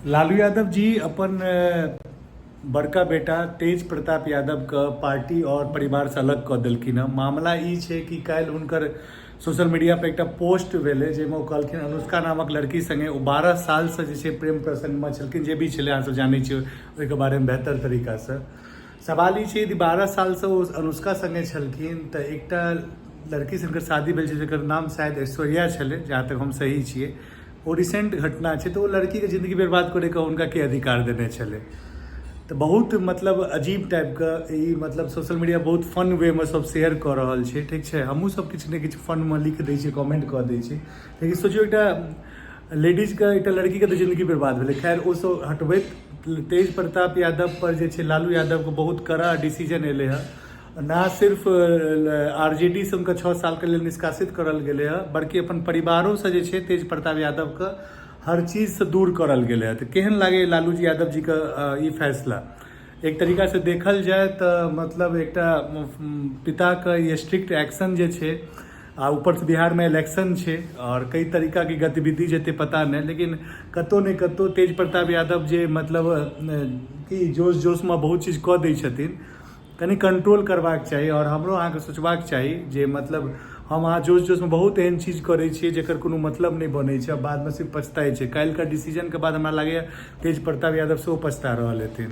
लालू यादव जी अपन बड़का बेटा तेज प्रताप यादव के पार्टी और परिवार से अलग कऽ देलखिन हँ। मामला ई छै कि काल्हि हुनकर सोशल मीडिया पर एकटा पोस्ट भेलै जाहिमे ओ कहलखिन अनुष्का नामक लड़की संगे ओ 12 साल से जे छै प्रेम प्रसंगमे छलखिन, जे भी छलै अहाँ सब जानै छियै ओहिके बारेमे बेहतर तरीकासँ। सवाल ई छै यदि 12 साल से ओ अनुष्का संगे छलखिन तऽ एकटा लड़की से हुनकर शादी भेल छै जकर नाम शायद ऐश्वर्या छलै, जहाँ तक हम सही छियै। वो रिसेंट घटना है तो वो लड़की के जिंदगी बर्बाद करे का उनका के अधिकार देने चले। तो बहुत मतलब अजीब टाइप का ई मतलब सोशल मीडिया बहुत फन वे में सब शेयर कर रहल छै, ठीक छै। हमहूँ सब किछु ने किछु फन में लिख दै छियै, कमेंट कऽ दै छियै, लेकिन सोचियो एकटा लेडीज के एकटा लड़की के तो जिंदगी बर्बाद भेलै। खैर ओ सब हटबैत तेज प्रताप यादव पर जे छै लालू यादव के बहुत कड़ा डिसीजन एलै है। ना सिर्फ आरजेडी से उनका 6 साल के लिए निष्कासित करल गेले है, बल्कि अपन परिवारों से जे छै तेज प्रताप यादव के हर चीज से दूर करल गेले है। तो केहन लागे लालू जी यादव जी का ई फैसला? एक तरीका से देखल जाए तो मतलब एकटा पिता का ये स्ट्रिक्ट एक्शन जे छै, आ ऊपर से बिहार में इलेक्शन छै और कई तरीका की गतिविधि जेते पता नहीं, लेकिन कतो नहीं कतो तेज प्रताप यादव जे मतलब कि जोश जोश में बहुत चीज कऽ दै छथिन, कनी कंट्रोल करबाक चाहिए। और हमरो अहाँ के सोचबाक चाहिए जे मतलब हम अहाँ जोश जोश में बहुत एहन चीज करै छियै जेकर कोनो मतलब नहीं बनै छै, बाद में सिर्फ पछताइ छै। काल्हि का डिसीजन के बाद हमरा लागैए तेज प्रताप यादव सेहो पछता रहल हेथिन।